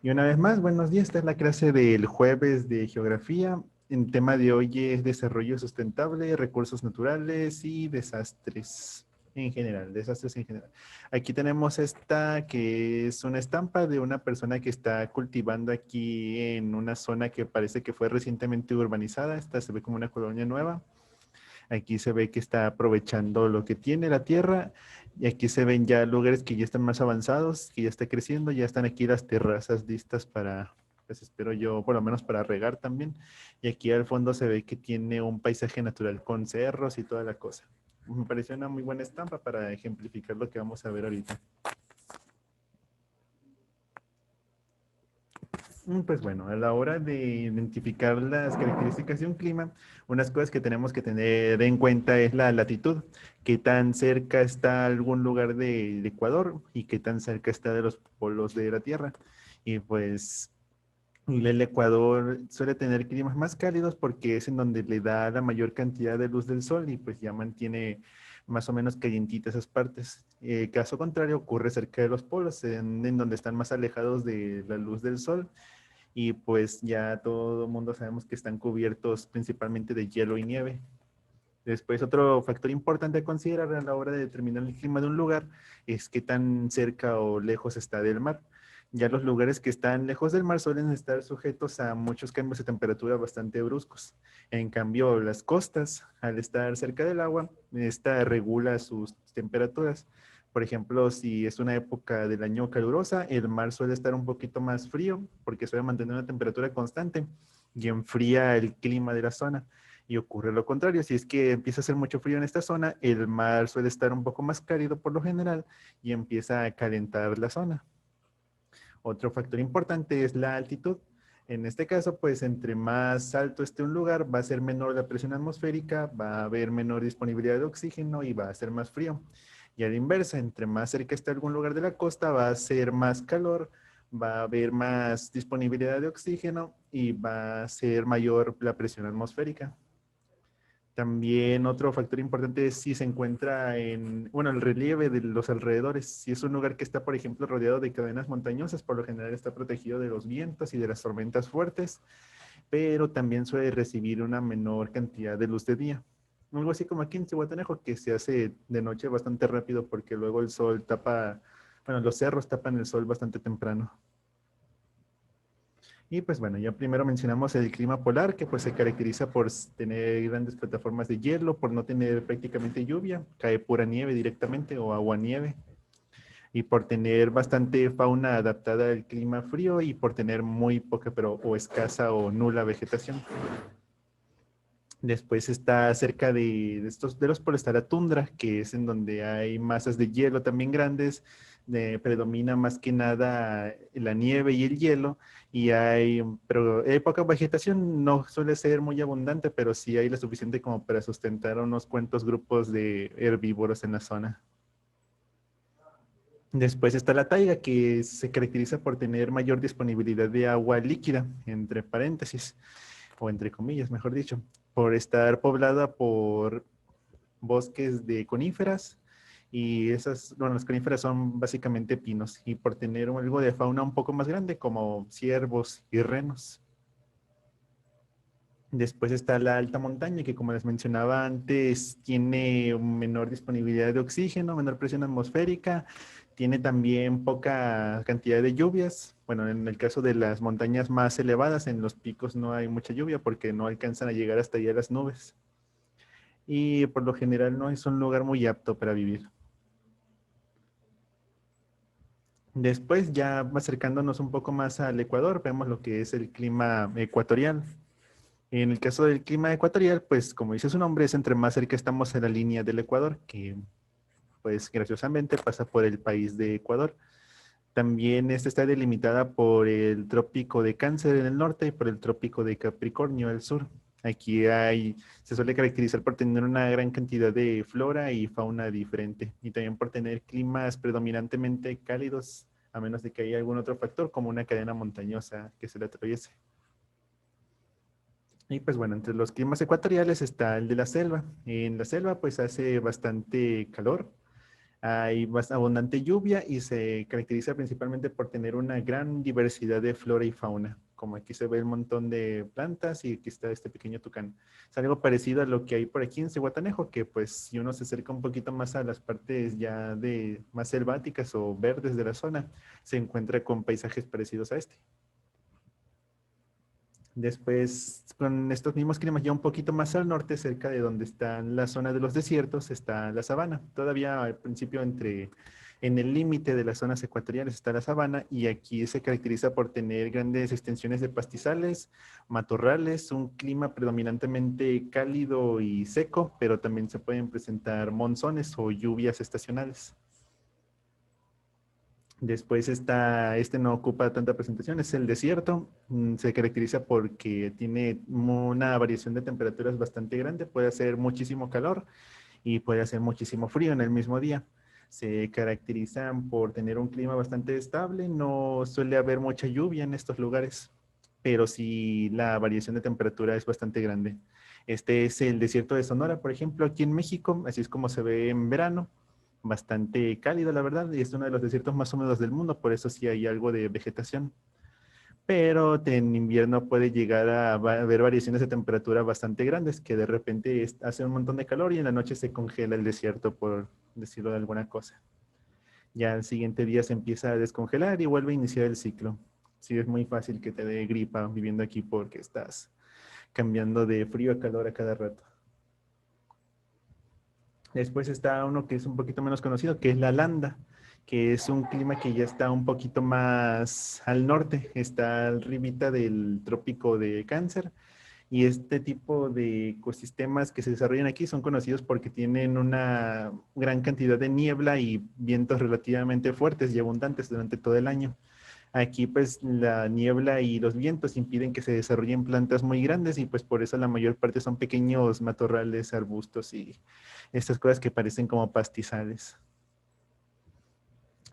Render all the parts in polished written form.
Y una vez más, buenos días. Esta es la clase del jueves de geografía. El tema de hoy es desarrollo sustentable, recursos naturales y desastres en general, desastres en general. Aquí tenemos esta que es una estampa de una persona que está cultivando aquí en una zona que parece que fue recientemente urbanizada. Esta se ve como una colonia nueva. Aquí se ve que está aprovechando lo que tiene la tierra y aquí se ven ya lugares que ya están más avanzados, que ya está creciendo, ya están aquí las terrazas listas para, pues espero yo, por lo menos para regar también. Y aquí al fondo se ve que tiene un paisaje natural con cerros y toda la cosa. Me pareció una muy buena estampa para ejemplificar lo que vamos a ver ahorita. Pues bueno, a la hora de identificar las características de un clima, unas cosas que tenemos que tener en cuenta es la latitud, qué tan cerca está algún lugar del Ecuador y qué tan cerca está de los polos de la Tierra. Y pues el Ecuador suele tener climas más cálidos porque es en donde le da la mayor cantidad de luz del sol y pues ya mantiene más o menos calientitas esas partes. Caso contrario ocurre cerca de los polos, en donde están más alejados de la luz del sol y pues ya todo el mundo sabemos que están cubiertos principalmente de hielo y nieve. Después, otro factor importante a considerar a la hora de determinar el clima de un lugar es qué tan cerca o lejos está del mar. Ya los lugares que están lejos del mar suelen estar sujetos a muchos cambios de temperatura bastante bruscos. En cambio, las costas, al estar cerca del agua, esta regula sus temperaturas. Por ejemplo, si es una época del año calurosa, el mar suele estar un poquito más frío porque suele mantener una temperatura constante y enfría el clima de la zona. Y ocurre lo contrario, si es que empieza a hacer mucho frío en esta zona, el mar suele estar un poco más cálido por lo general y empieza a calentar la zona. Otro factor importante es la altitud. En este caso, pues entre más alto esté un lugar, va a ser menor la presión atmosférica, va a haber menor disponibilidad de oxígeno y va a ser más frío. Y a la inversa, entre más cerca esté algún lugar de la costa, va a ser más calor, va a haber más disponibilidad de oxígeno y va a ser mayor la presión atmosférica. También otro factor importante es si se encuentra en, bueno, el relieve de los alrededores. Si es un lugar que está, por ejemplo, rodeado de cadenas montañosas, por lo general está protegido de los vientos y de las tormentas fuertes, pero también suele recibir una menor cantidad de luz de día. Algo así como aquí en Cihuatanejo, que se hace de noche bastante rápido porque luego el sol tapa, bueno, los cerros tapan el sol bastante temprano. Y pues bueno, ya primero mencionamos el clima polar, que pues se caracteriza por tener grandes plataformas de hielo, por no tener prácticamente lluvia, cae pura nieve directamente o aguanieve, y por tener bastante fauna adaptada al clima frío y por tener muy poca, pero o escasa o nula vegetación. Después está cerca de los polos está la tundra, que es en donde hay masas de hielo también grandes, predomina más que nada la nieve y el hielo, pero hay poca vegetación, no suele ser muy abundante, pero sí hay lo suficiente como para sustentar unos cuantos grupos de herbívoros en la zona. Después está la taiga, que se caracteriza por tener mayor disponibilidad de agua líquida, entre paréntesis, o entre comillas, mejor dicho, por estar poblada por bosques de coníferas y esas, bueno, las coníferas son básicamente pinos y por tener algo de fauna un poco más grande como ciervos y renos. Después está la alta montaña que como les mencionaba antes tiene menor disponibilidad de oxígeno, menor presión atmosférica, tiene también poca cantidad de lluvias. Bueno, en el caso de las montañas más elevadas, en los picos no hay mucha lluvia porque no alcanzan a llegar hasta allá las nubes. Y por lo general no es un lugar muy apto para vivir. Después, ya acercándonos un poco más al Ecuador, vemos lo que es el clima ecuatorial. En el caso del clima ecuatorial, pues como dice su nombre, es entre más cerca estamos a la línea del Ecuador, que pues graciosamente pasa por el país de Ecuador. También esta está delimitada por el trópico de Cáncer en el norte y por el trópico de Capricornio al sur. Se suele caracterizar por tener una gran cantidad de flora y fauna diferente y también por tener climas predominantemente cálidos, a menos de que haya algún otro factor como una cadena montañosa que se le atraviese. Y pues bueno, entre los climas ecuatoriales está el de la selva. En la selva pues hace bastante calor, Hay más abundante lluvia y se caracteriza principalmente por tener una gran diversidad de flora y fauna. Como aquí se ve un montón de plantas y aquí está este pequeño tucán. Es algo parecido a lo que hay por aquí en Zihuatanejo, que pues si uno se acerca un poquito más a las partes ya de más selváticas o verdes de la zona, se encuentra con paisajes parecidos a este. Después, con estos mismos climas, ya un poquito más al norte, cerca de donde está la zona de los desiertos, está la sabana. Todavía al principio en el límite de las zonas ecuatoriales está la sabana y aquí se caracteriza por tener grandes extensiones de pastizales, matorrales, un clima predominantemente cálido y seco, pero también se pueden presentar monzones o lluvias estacionales. Después está, este no ocupa tanta presentación, es el desierto. Se caracteriza porque tiene una variación de temperaturas bastante grande. Puede hacer muchísimo calor y puede hacer muchísimo frío en el mismo día. Se caracterizan por tener un clima bastante estable. No suele haber mucha lluvia en estos lugares, pero sí la variación de temperatura es bastante grande. Este es el desierto de Sonora, por ejemplo, aquí en México. Así es como se ve en verano, bastante cálido, la verdad, y es uno de los desiertos más húmedos del mundo, por eso sí hay algo de vegetación. Pero en invierno puede llegar a haber variaciones de temperatura bastante grandes, que de repente hace un montón de calor y en la noche se congela el desierto, por decirlo de alguna cosa. Ya al siguiente día se empieza a descongelar y vuelve a iniciar el ciclo. Sí, es muy fácil que te dé gripa viviendo aquí porque estás cambiando de frío a calor a cada rato. Después está uno que es un poquito menos conocido, que es la landa, que es un clima que ya está un poquito más al norte, está arribita del trópico de Cáncer. Y este tipo de ecosistemas que se desarrollan aquí son conocidos porque tienen una gran cantidad de niebla y vientos relativamente fuertes y abundantes durante todo el año. Aquí pues la niebla y los vientos impiden que se desarrollen plantas muy grandes y pues por eso la mayor parte son pequeños matorrales, arbustos y estas cosas que parecen como pastizales.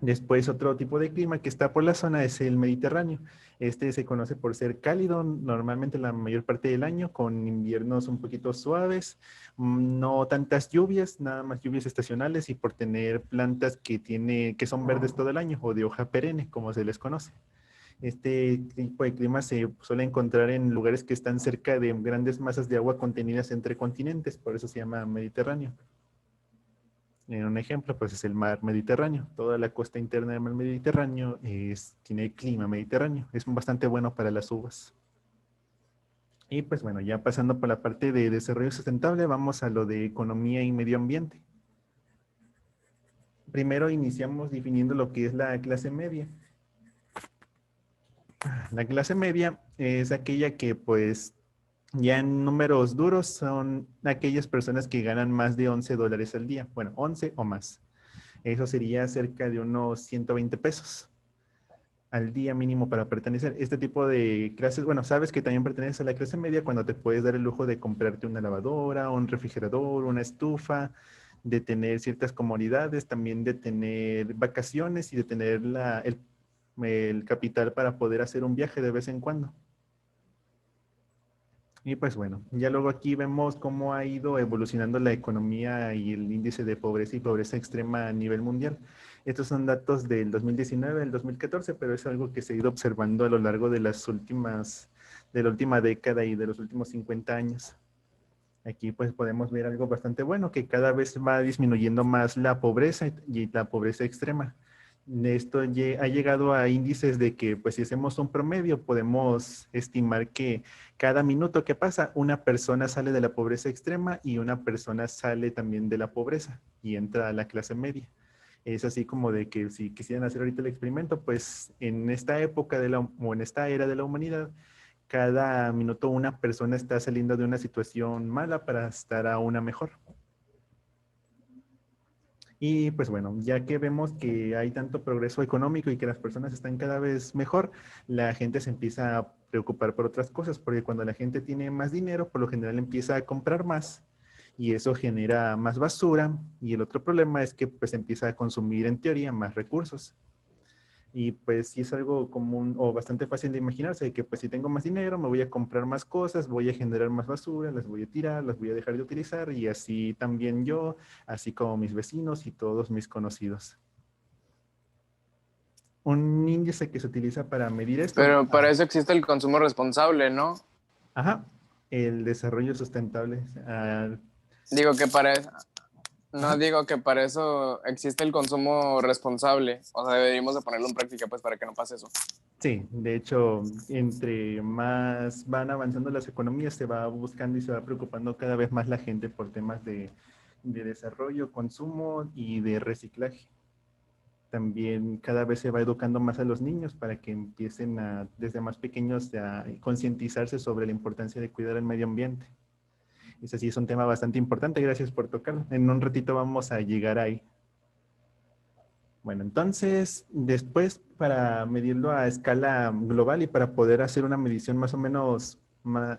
Después otro tipo de clima que está por la zona es el Mediterráneo. Este se conoce por ser cálido normalmente la mayor parte del año, con inviernos un poquito suaves, no tantas lluvias, nada más lluvias estacionales y por tener plantas que son verdes todo el año o de hoja perenne, como se les conoce. Este tipo de clima se suele encontrar en lugares que están cerca de grandes masas de agua contenidas entre continentes, por eso se llama Mediterráneo. Un ejemplo, pues es el mar Mediterráneo. Toda la costa interna del mar Mediterráneo tiene clima mediterráneo. Es bastante bueno para las uvas. Y pues bueno, ya pasando por la parte de desarrollo sustentable, vamos a lo de economía y medio ambiente. Primero iniciamos definiendo lo que es la clase media. La clase media es aquella que pues ya en números duros son aquellas personas que ganan más de $11 al día. Bueno, 11 o más. Eso sería cerca de unos 120 pesos al día mínimo para pertenecer. Este tipo de clases, bueno, sabes que también perteneces a la clase media cuando te puedes dar el lujo de comprarte una lavadora, un refrigerador, una estufa, de tener ciertas comodidades, también de tener vacaciones y de tener el capital para poder hacer un viaje de vez en cuando. Y pues bueno, ya luego aquí vemos cómo ha ido evolucionando la economía y el índice de pobreza y pobreza extrema a nivel mundial. Estos son datos del 2019 al 2014, pero es algo que se ha ido observando a lo largo de de la última década y de los últimos 50 años. Aquí pues podemos ver algo bastante bueno, que cada vez va disminuyendo más la pobreza y la pobreza extrema. Esto ha llegado a índices de que pues si hacemos un promedio podemos estimar que cada minuto que pasa una persona sale de la pobreza extrema y una persona sale también de la pobreza y entra a la clase media. Es así como de que si quisieran hacer ahorita el experimento, pues en esta época o en esta era de la humanidad, cada minuto una persona está saliendo de una situación mala para estar a una mejor. Y pues bueno, ya que vemos que hay tanto progreso económico y que las personas están cada vez mejor, la gente se empieza a preocupar por otras cosas, porque cuando la gente tiene más dinero, por lo general empieza a comprar más y eso genera más basura y el otro problema es que pues empieza a consumir en teoría más recursos. Y pues sí es algo común o bastante fácil de imaginarse, que pues si tengo más dinero me voy a comprar más cosas, voy a generar más basura, las voy a tirar, las voy a dejar de utilizar y así también yo, así como mis vecinos y todos mis conocidos. Un índice que se utiliza para medir esto, Pero para eso existe el consumo responsable, ¿no? ajá, el desarrollo sustentable. Digo que para eso, no Ajá. digo que para eso existe el consumo responsable. O sea, deberíamos de ponerlo en práctica pues para que no pase eso. Sí, de hecho, entre más van avanzando las economías, se va buscando y se va preocupando cada vez más la gente por temas de desarrollo, consumo y de reciclaje. También cada vez se va educando más a los niños para que empiecen a, desde más pequeños a concientizarse sobre la importancia de cuidar el medio ambiente. Ese sí es un tema bastante importante, gracias por tocarlo. En un ratito vamos a llegar ahí. Bueno, entonces, después para medirlo a escala global y para poder hacer una medición más o menos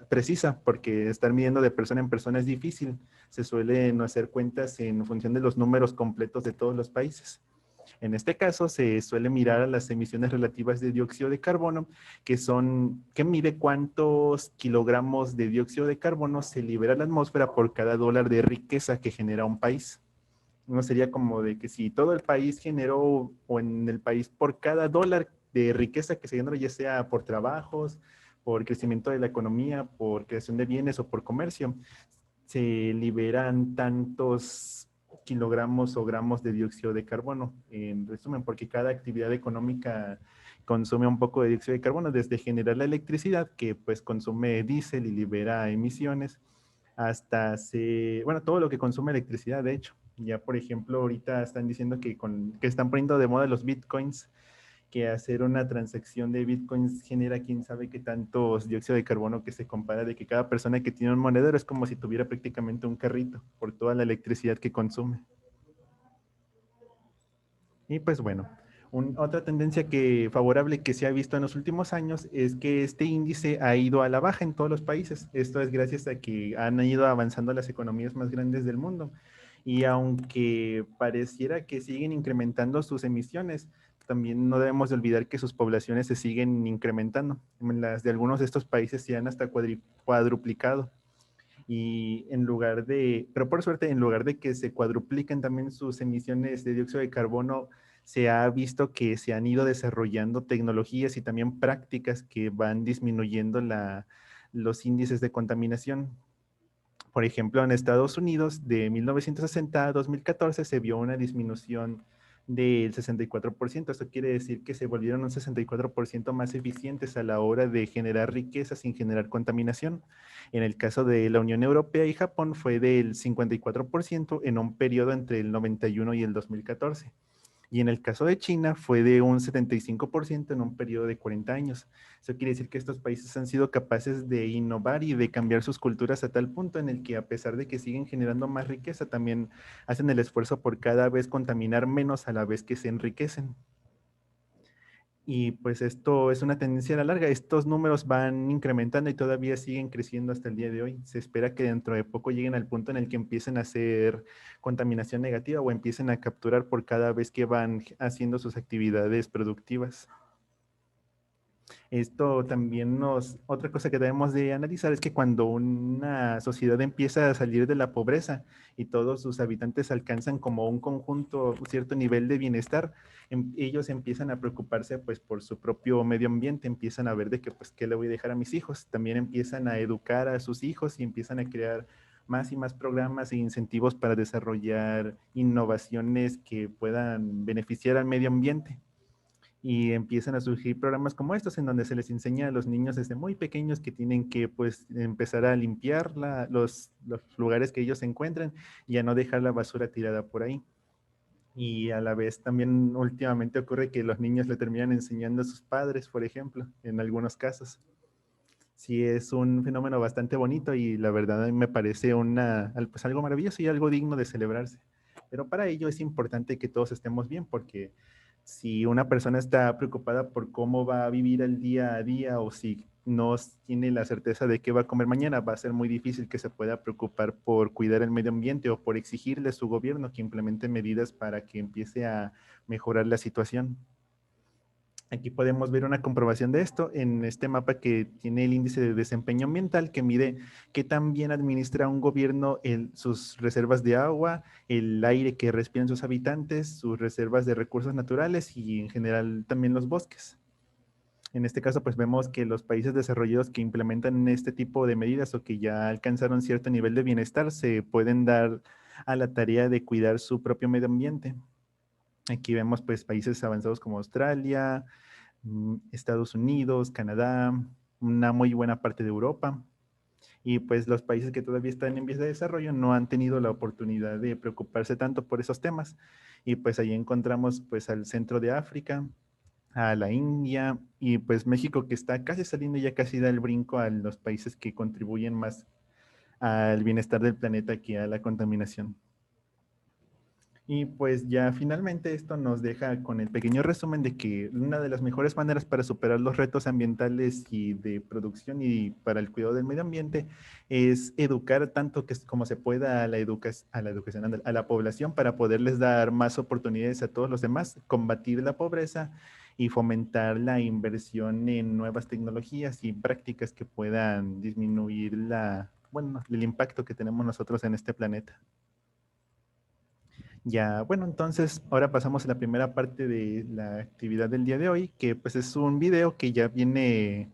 precisa, porque estar midiendo de persona en persona es difícil, se suelen hacer cuentas en función de los números completos de todos los países. En este caso, se suele mirar a las emisiones relativas de dióxido de carbono, que mide cuántos kilogramos de dióxido de carbono se libera a la atmósfera por cada dólar de riqueza que genera un país. No sería como de que si todo el país generó, o en el país por cada dólar de riqueza que se generó, ya sea por trabajos, por crecimiento de la economía, por creación de bienes o por comercio, se liberan tantos kilogramos o gramos de dióxido de carbono. En resumen, porque cada actividad económica consume un poco de dióxido de carbono, desde generar la electricidad, que pues consume diésel y libera emisiones, bueno, todo lo que consume electricidad, de hecho. Ya, por ejemplo, ahorita están diciendo que están poniendo de moda los bitcoins, que hacer una transacción de bitcoins genera quién sabe qué tantos dióxido de carbono, que se compara de que cada persona que tiene un monedero es como si tuviera prácticamente un carrito por toda la electricidad que consume. Y pues bueno, otra tendencia favorable que se ha visto en los últimos años es que este índice ha ido a la baja en todos los países. Esto es gracias a que han ido avanzando las economías más grandes del mundo. Y aunque pareciera que siguen incrementando sus emisiones, también no debemos de olvidar que sus poblaciones se siguen incrementando. Las de algunos de estos países se han hasta cuadruplicado. Pero por suerte, en lugar de que se cuadrupliquen también sus emisiones de dióxido de carbono, se ha visto que se han ido desarrollando tecnologías y también prácticas que van disminuyendo los índices de contaminación. Por ejemplo, en Estados Unidos, de 1960 a 2014 se vio una disminución del 64%. Esto quiere decir que se volvieron un 64% más eficientes a la hora de generar riqueza sin generar contaminación. En el caso de la Unión Europea y Japón fue del 54% en un periodo entre el 91 y el 2014. Y en el caso de China fue de un 75% en un periodo de 40 años. Eso quiere decir que estos países han sido capaces de innovar y de cambiar sus culturas a tal punto en el que a pesar de que siguen generando más riqueza, también hacen el esfuerzo por cada vez contaminar menos a la vez que se enriquecen. Y pues esto es una tendencia a la larga. Estos números van incrementando y todavía siguen creciendo hasta el día de hoy. Se espera que dentro de poco lleguen al punto en el que empiecen a hacer contaminación negativa o empiecen a capturar por cada vez que van haciendo sus actividades productivas. Esto también otra cosa que debemos de analizar es que cuando una sociedad empieza a salir de la pobreza y todos sus habitantes alcanzan como un conjunto, un cierto nivel de bienestar, ellos empiezan a preocuparse pues por su propio medio ambiente, empiezan a ver de que pues qué le voy a dejar a mis hijos, también empiezan a educar a sus hijos y empiezan a crear más y más programas e incentivos para desarrollar innovaciones que puedan beneficiar al medio ambiente y empiezan a surgir programas como estos en donde se les enseña a los niños desde muy pequeños que tienen que pues empezar a limpiar los lugares que ellos se encuentran y a no dejar la basura tirada por ahí. Y a la vez también últimamente ocurre que los niños le terminan enseñando a sus padres, por ejemplo, en algunos casos. Sí, es un fenómeno bastante bonito y la verdad a mí me parece pues algo maravilloso y algo digno de celebrarse. Pero para ello es importante que todos estemos bien porque si una persona está preocupada por cómo va a vivir el día a día o si no tiene la certeza de qué va a comer mañana, va a ser muy difícil que se pueda preocupar por cuidar el medio ambiente o por exigirle a su gobierno que implemente medidas para que empiece a mejorar la situación. Aquí podemos ver una comprobación de esto en este mapa que tiene el índice de desempeño ambiental que mide qué tan bien administra un gobierno sus reservas de agua, el aire que respiran sus habitantes, sus reservas de recursos naturales y en general también los bosques. En este caso, pues vemos que los países desarrollados que implementan este tipo de medidas o que ya alcanzaron cierto nivel de bienestar se pueden dar a la tarea de cuidar su propio medio ambiente. Aquí vemos pues países avanzados como Australia, Estados Unidos, Canadá, una muy buena parte de Europa. Y pues los países que todavía están en vías de desarrollo no han tenido la oportunidad de preocuparse tanto por esos temas. Y pues ahí encontramos pues al centro de África, a la India y pues México que está casi saliendo, ya casi da el brinco a los países que contribuyen más al bienestar del planeta que a la contaminación. Y pues ya finalmente esto nos deja con el pequeño resumen de que una de las mejores maneras para superar los retos ambientales y de producción y para el cuidado del medio ambiente es educar tanto que como se pueda a la educación, a la población para poderles dar más oportunidades a todos los demás, combatir la pobreza y fomentar la inversión en nuevas tecnologías y prácticas que puedan disminuir bueno, el impacto que tenemos nosotros en este planeta. Ya, bueno, entonces ahora pasamos a la primera parte de la actividad del día de hoy, que pues es un video que ya viene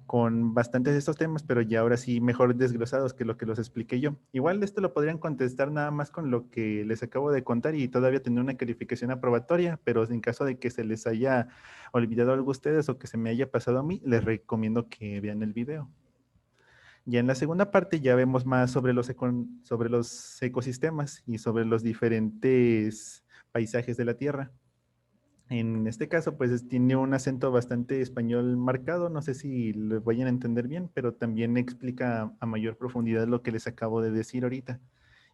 con bastantes de estos temas, pero ya ahora sí mejor desglosados que lo que los expliqué yo. Igual esto lo podrían contestar nada más con lo que les acabo de contar y todavía tener una calificación aprobatoria, pero en caso de que se les haya olvidado algo a ustedes o que se me haya pasado a mí, les recomiendo que vean el video. Ya en la segunda parte ya vemos más sobre los ecosistemas y sobre los diferentes paisajes de la Tierra. En este caso, pues tiene un acento bastante español marcado, no sé si lo vayan a entender bien, pero también explica a mayor profundidad lo que les acabo de decir ahorita.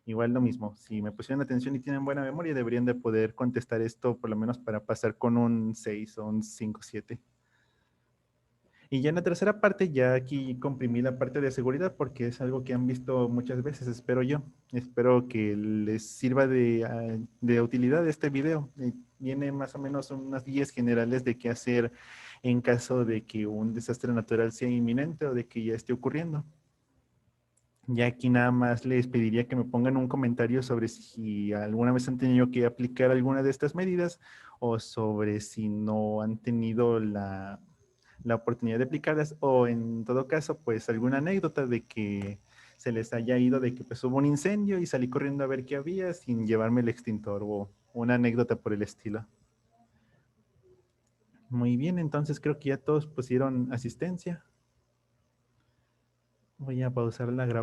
Igual lo mismo, si me pusieron atención y tienen buena memoria, deberían de poder contestar esto por lo menos para pasar con un 6 o un 5-7. Y ya en la tercera parte, ya aquí comprimí la parte de seguridad porque es algo que han visto muchas veces, espero yo. Espero que les sirva de utilidad este video. Viene más o menos unas guías generales de qué hacer en caso de que un desastre natural sea inminente o de que ya esté ocurriendo. Ya aquí nada más les pediría que me pongan un comentario sobre si alguna vez han tenido que aplicar alguna de estas medidas o sobre si no han tenido la oportunidad de aplicarlas o en todo caso, pues alguna anécdota de que se les haya ido de que pues hubo un incendio y salí corriendo a ver qué había sin llevarme el extintor o una anécdota por el estilo. Muy bien, entonces creo que ya todos pusieron asistencia. Voy a pausar la grabación.